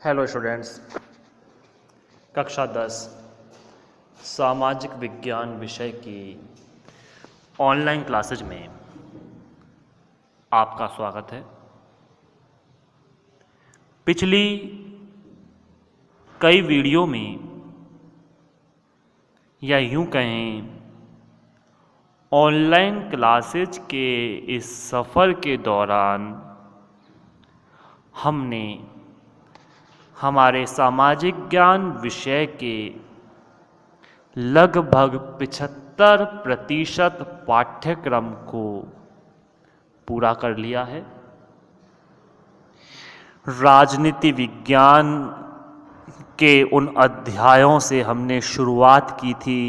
Hello students, कक्षा 10 सामाजिक विज्ञान विषय की ऑनलाइन क्लासेज में आपका स्वागत है। पिछली कई वीडियो में या यूं कहें ऑनलाइन क्लासेज के इस सफ़र के दौरान हमने हमारे सामाजिक ज्ञान विषय के लगभग 75% पाठ्यक्रम को पूरा कर लिया है। राजनीति विज्ञान के उन अध्यायों से हमने शुरुआत की थी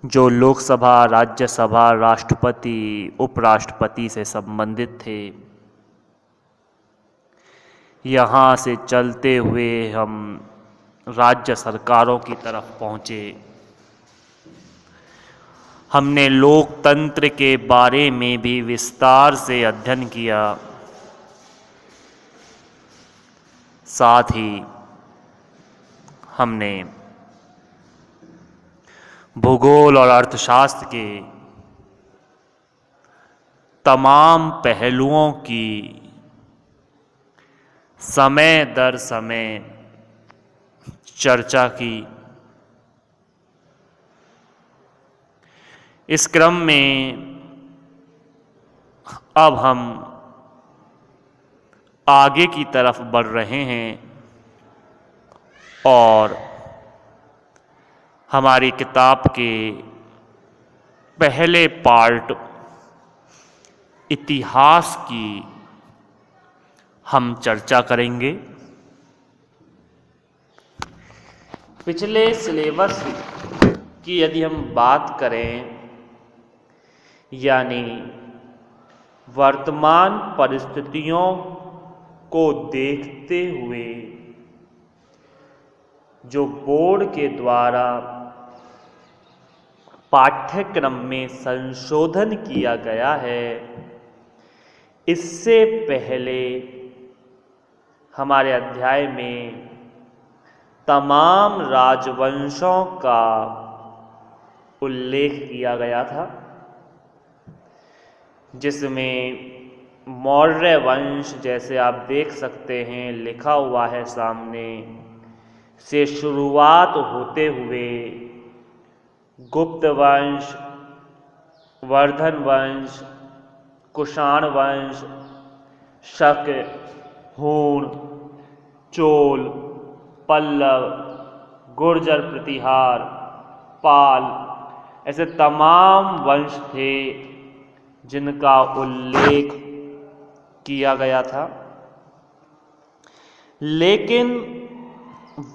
जो लोकसभा, राज्यसभा, राष्ट्रपति, उपराष्ट्रपति से संबंधित थे। यहाँ से चलते हुए हम राज्य सरकारों की तरफ पहुँचे। हमने लोकतंत्र के बारे में भी विस्तार से अध्ययन किया। साथ ही हमने भूगोल और अर्थशास्त्र के तमाम पहलुओं की समय दर समय चर्चा की। इस क्रम में अब हम आगे की तरफ बढ़ रहे हैं और हमारी किताब के पहले पार्ट इतिहास की हम चर्चा करेंगे। पिछले सिलेबस की यदि हम बात करें, यानी वर्तमान परिस्थितियों को देखते हुए जो बोर्ड के द्वारा पाठ्यक्रम में संशोधन किया गया है, इससे पहले हमारे अध्याय में तमाम राजवंशों का उल्लेख किया गया था, जिसमें मौर्य वंश, जैसे आप देख सकते हैं लिखा हुआ है सामने, से शुरुआत होते हुए गुप्त वंश, वर्धन वंश, कुषाण वंश, शक, हूण, चोल, पल्लव, गुर्जर प्रतिहार, पाल, ऐसे तमाम वंश थे जिनका उल्लेख किया गया था। लेकिन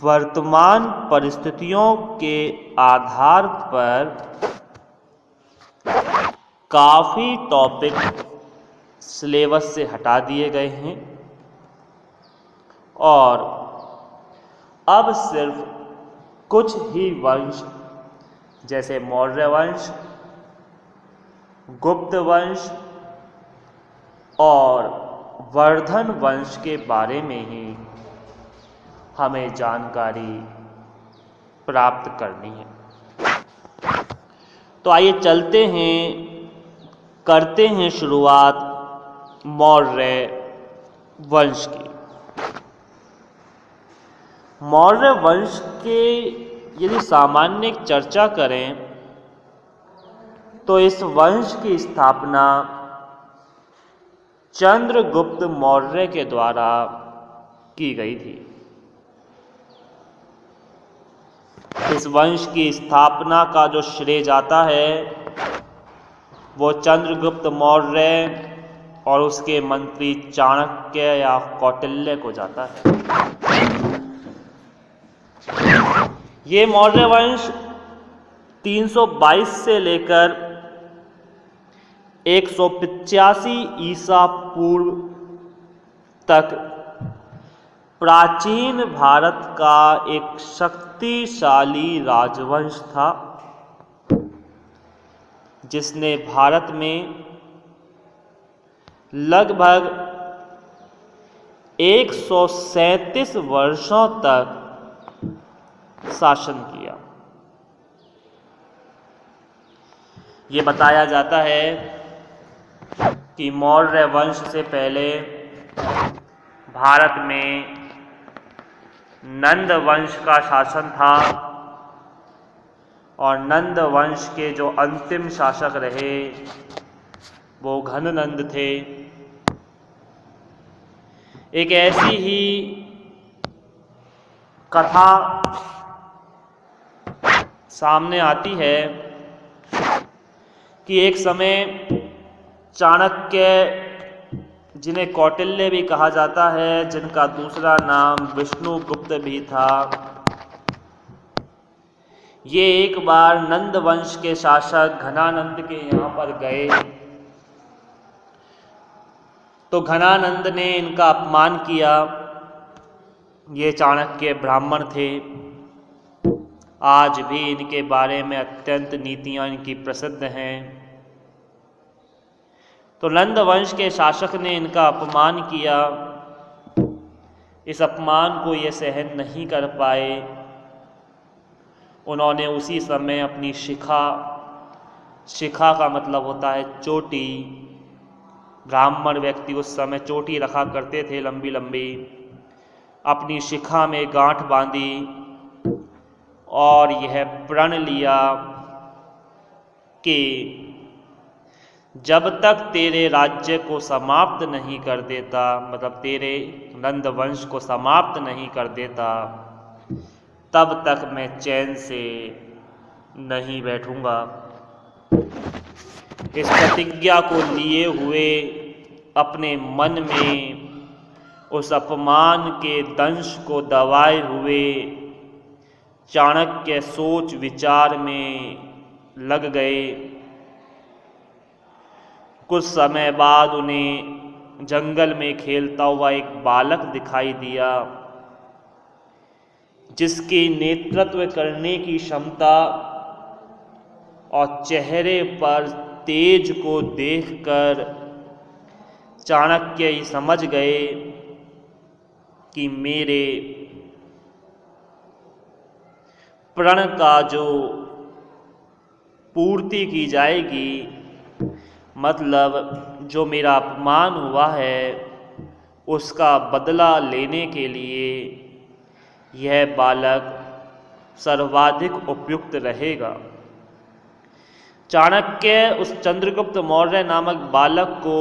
वर्तमान परिस्थितियों के आधार पर काफ़ी टॉपिक सिलेबस से हटा दिए गए हैं और अब सिर्फ कुछ ही वंश जैसे मौर्य वंश, गुप्त वंश और वर्धन वंश के बारे में ही हमें जानकारी प्राप्त करनी है। तो आइए चलते हैं, करते हैं शुरुआत मौर्य वंश की। मौर्य वंश के यदि सामान्य चर्चा करें तो इस वंश की स्थापना चंद्रगुप्त मौर्य के द्वारा की गई थी। इस वंश की स्थापना का जो श्रेय जाता है वो चंद्रगुप्त मौर्य और उसके मंत्री चाणक्य या कौटिल्य को जाता है। ये मौर्य वंश 322 से लेकर 185 ईसा पूर्व तक प्राचीन भारत का एक शक्तिशाली राजवंश था, जिसने भारत में लगभग 137 वर्षों तक शासन किया। ये बताया जाता है कि मौर्य वंश से पहले भारत में नंद वंश का शासन था और नंद वंश के जो अंतिम शासक रहे वो घननंद थे। एक ऐसी ही कथा सामने आती है कि एक समय चाणक्य, जिन्हें कौटिल्य भी कहा जाता है, जिनका दूसरा नाम विष्णुगुप्त भी था, ये एक बार नंद वंश के शासक घनानंद के यहाँ पर गए तो घनानंद ने इनका अपमान किया। ये चाणक्य ब्राह्मण थे, आज भी इनके बारे में अत्यंत नीतियाँ इनकी प्रसिद्ध हैं। तो नंद वंश के शासक ने इनका अपमान किया। इस अपमान को ये सहन नहीं कर पाए। उन्होंने उसी समय अपनी शिखा का मतलब होता है चोटी, ब्राह्मण व्यक्ति उस समय चोटी रखा करते थे लंबी लंबी, अपनी शिखा में गांठ बांधी और यह प्रण लिया कि जब तक तेरे राज्य को समाप्त नहीं कर देता, मतलब तेरे नंद वंश को समाप्त नहीं कर देता, तब तक मैं चैन से नहीं बैठूंगा। इस प्रतिज्ञा को लिए हुए अपने मन में उस अपमान के दंश को दबाए हुए चाणक्य सोच विचार में लग गए। कुछ समय बाद उन्हें जंगल में खेलता हुआ एक बालक दिखाई दिया, जिसकी नेतृत्व करने की क्षमता और चेहरे पर तेज को देखकर चाणक्य ही समझ गए कि मेरे प्रण का जो पूर्ति की जाएगी, मतलब जो मेरा अपमान हुआ है उसका बदला लेने के लिए यह बालक सर्वाधिक उपयुक्त रहेगा। चाणक्य उस चंद्रगुप्त मौर्य नामक बालक को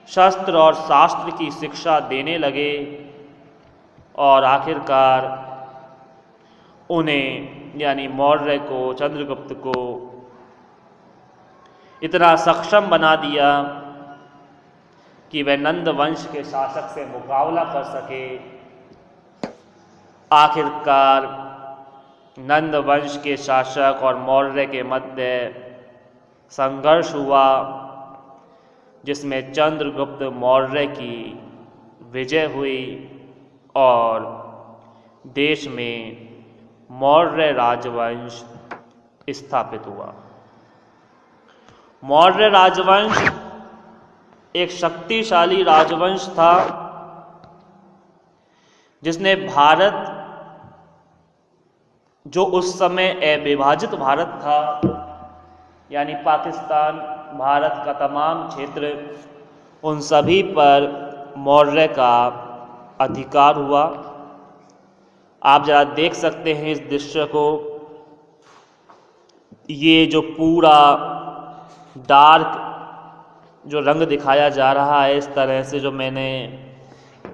शस्त्र और शास्त्र की शिक्षा देने लगे और आखिरकार उन्हें यानी मौर्य को, चंद्रगुप्त को इतना सक्षम बना दिया कि वह नंद वंश के शासक से मुकाबला कर सके। आखिरकार नंद वंश के शासक और मौर्य के मध्य संघर्ष हुआ, जिसमें चंद्रगुप्त मौर्य की विजय हुई और देश में मौर्य राजवंश स्थापित हुआ। मौर्य राजवंश एक शक्तिशाली राजवंश था, जिसने भारत, जो उस समय अविभाजित भारत था, यानी पाकिस्तान, भारत का तमाम क्षेत्र, उन सभी पर मौर्य का अधिकार हुआ। आप जरा देख सकते हैं इस दृश्य को। ये जो पूरा डार्क जो रंग दिखाया जा रहा है, इस तरह से जो मैंने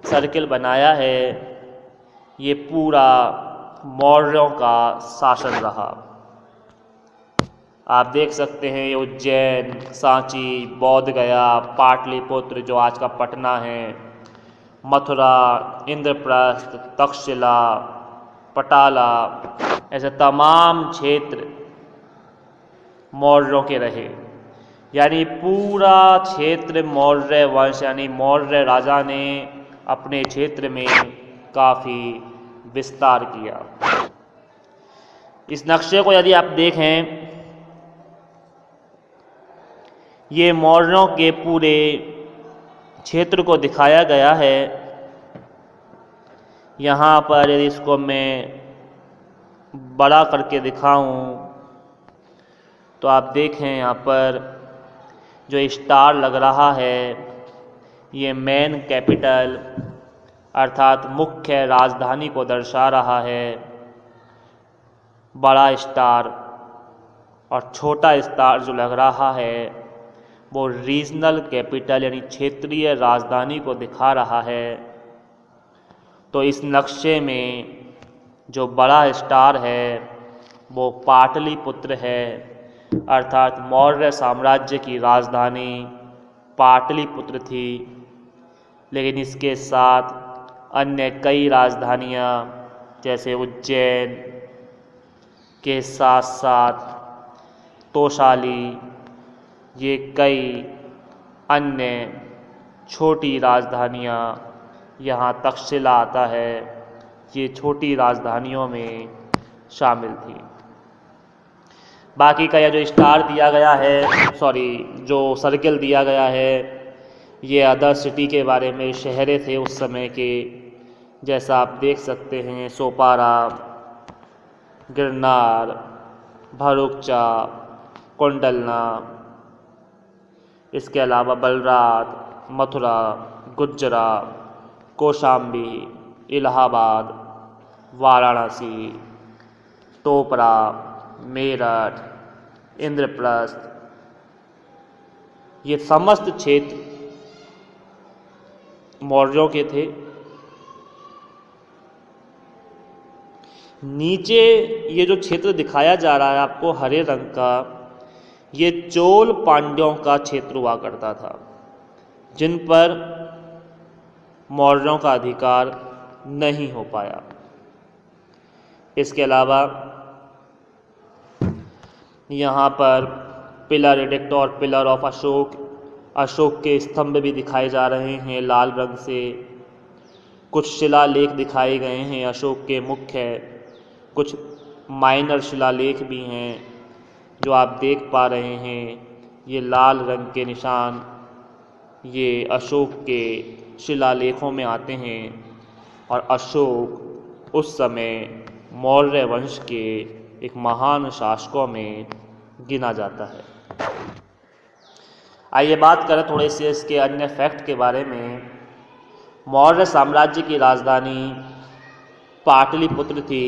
सर्किल बनाया है, ये पूरा मौर्यों का शासन रहा। आप देख सकते हैं ये उज्जैन, सांची, बोध गया, पाटलिपुत्र जो आज का पटना है, मथुरा, इंद्रप्रस्थ, तक्षशिला, पटाला, ऐसे तमाम क्षेत्र मौर्यों के रहे। यानी पूरा क्षेत्र मौर्य वंश यानी मौर्य राजा ने अपने क्षेत्र में काफ़ी विस्तार किया। इस नक्शे को यदि आप देखें, ये मौर्यों के पूरे क्षेत्र को दिखाया गया है। यहाँ पर यदि इसको मैं बड़ा करके दिखाऊं तो आप देखें यहाँ पर जो स्टार लग रहा है ये मेन कैपिटल अर्थात मुख्य राजधानी को दर्शा रहा है, बड़ा स्टार। और छोटा स्टार जो लग रहा है वो रीजनल कैपिटल यानी क्षेत्रीय राजधानी को दिखा रहा है। तो इस नक्शे में जो बड़ा स्टार है वो पाटलिपुत्र है, अर्थात मौर्य साम्राज्य की राजधानी पाटलिपुत्र थी। लेकिन इसके साथ अन्य कई राजधानियाँ जैसे उज्जैन के साथ साथ तोशाली, ये कई अन्य छोटी राजधानियाँ यहाँ तक्षशिला आता है, ये छोटी राजधानियों में शामिल थी। बाकी का यह जो स्टार दिया गया है, जो सर्किल दिया गया है, ये अदर सिटी के बारे में शहरें थे उस समय के, जैसा आप देख सकते हैं सोपारा, गिरनार, भरूचा, कोंडलना, इसके अलावा बलरात, मथुरा, गुज्जरा, कौशाम्बी, इलाहाबाद, वाराणसी, टोपरा, मेरठ, इंद्रप्रस्थ, ये समस्त क्षेत्र मौर्यों के थे। नीचे ये जो क्षेत्र दिखाया जा रहा है आपको हरे रंग का, ये चोल पांड्यों का क्षेत्र हुआ करता था, जिन पर मौर्यों का अधिकार नहीं हो पाया। इसके अलावा यहाँ पर पिलर एडिक्ट और पिलर ऑफ अशोक के स्तंभ भी दिखाए जा रहे हैं लाल रंग से। कुछ शिलालेख दिखाए गए हैं अशोक के मुख्य, कुछ माइनर शिलालेख भी हैं जो आप देख पा रहे हैं। ये लाल रंग के निशान ये अशोक के शिलालेखों में आते हैं और अशोक उस समय मौर्य वंश के एक महान शासकों में गिना जाता है। आइए बात करें थोड़े से इसके अन्य फैक्ट के बारे में। मौर्य साम्राज्य की राजधानी पाटलिपुत्र थी,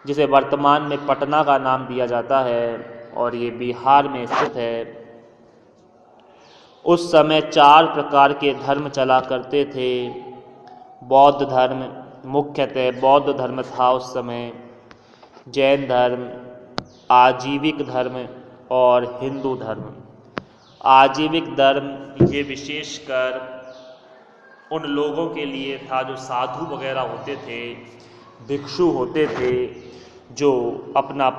जिसे वर्तमान में पटना का नाम दिया जाता है और ये बिहार में स्थित है। उस समय 4 प्रकार के धर्म चला करते थे। बौद्ध धर्म, मुख्यतः बौद्ध धर्म था उस समय, जैन धर्म, आजीविक धर्म और हिंदू धर्म। आजीविक धर्म ये विशेषकर उन लोगों के लिए था जो साधु वगैरह होते थे, भिक्षु होते थे, जो अपना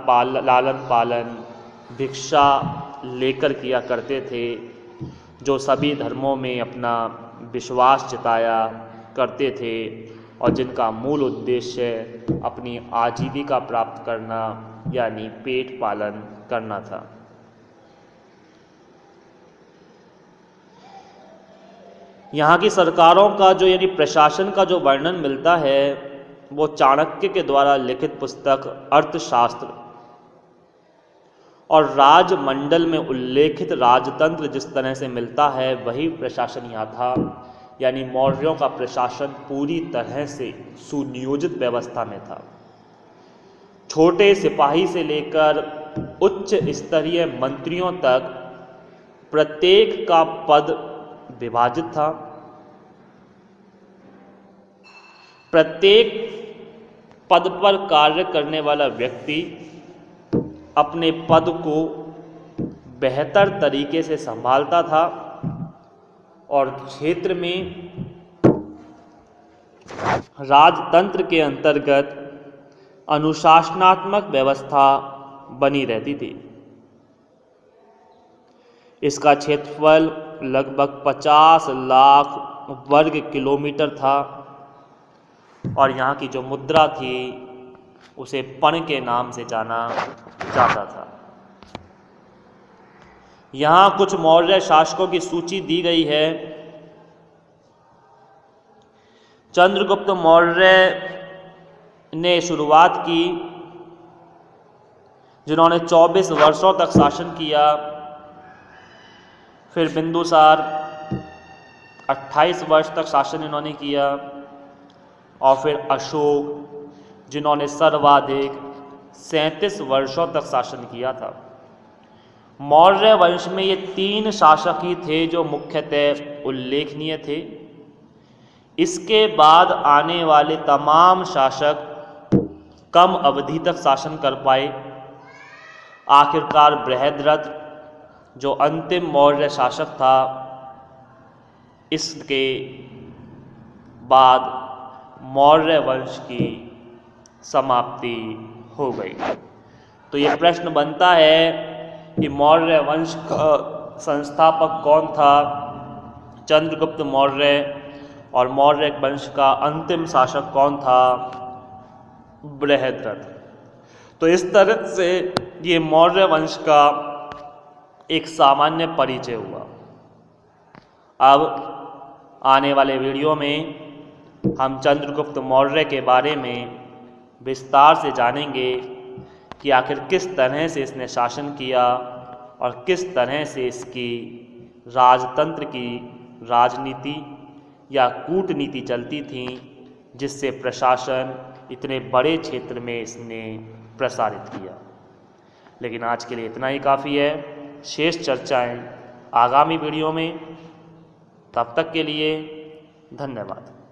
लालन पालन भिक्षा लेकर किया करते थे, जो सभी धर्मों में अपना विश्वास जताया करते थे और जिनका मूल उद्देश्य अपनी आजीविका प्राप्त करना यानी पेट पालन करना था। यहाँ की सरकारों का जो यानी प्रशासन का जो वर्णन मिलता है वो चाणक्य के द्वारा लिखित पुस्तक अर्थशास्त्र और राजमंडल में उल्लेखित राजतंत्र जिस तरह से मिलता है वही प्रशासन यहाँ था। यानी मौर्यों का प्रशासन पूरी तरह से सुनियोजित व्यवस्था में था। छोटे सिपाही से लेकर उच्च स्तरीय मंत्रियों तक प्रत्येक का पद विभाजित था। प्रत्येक पद पर कार्य करने वाला व्यक्ति अपने पद को बेहतर तरीके से संभालता था और क्षेत्र में राजतंत्र के अंतर्गत अनुशासनात्मक व्यवस्था बनी रहती थी। इसका क्षेत्रफल लगभग 50 लाख वर्ग किलोमीटर था और यहाँ की जो मुद्रा थी उसे पण के नाम से जाना जाता था। यहाँ कुछ मौर्य शासकों की सूची दी गई है। चंद्रगुप्त मौर्य ने शुरुआत की, जिन्होंने 24 वर्षों तक शासन किया। फिर बिंदुसार 28 वर्ष तक शासन इन्होंने किया, और फिर अशोक, जिन्होंने सर्वाधिक 37 वर्षों तक शासन किया था। मौर्य वंश में ये 3 शासक ही थे जो मुख्यतः उल्लेखनीय थे। इसके बाद आने वाले तमाम शासक कम अवधि तक शासन कर पाए। आखिरकार बृहद्रथ, जो अंतिम मौर्य शासक था, इसके बाद मौर्य वंश की समाप्ति हो गई। तो ये प्रश्न बनता है कि मौर्य वंश का संस्थापक कौन था? चंद्रगुप्त मौर्य। और मौर्य वंश का अंतिम शासक कौन था? बृहद्रथ। तो इस तरह से ये मौर्य वंश का एक सामान्य परिचय हुआ। अब आने वाले वीडियो में हम चंद्रगुप्त मौर्य के बारे में विस्तार से जानेंगे कि आखिर किस तरह से इसने शासन किया और किस तरह से इसकी राजतंत्र की राजनीति या कूटनीति चलती थी, जिससे प्रशासन इतने बड़े क्षेत्र में इसने प्रसारित किया। लेकिन आज के लिए इतना ही काफ़ी है। शेष चर्चाएं आगामी वीडियो में। तब तक के लिए धन्यवाद।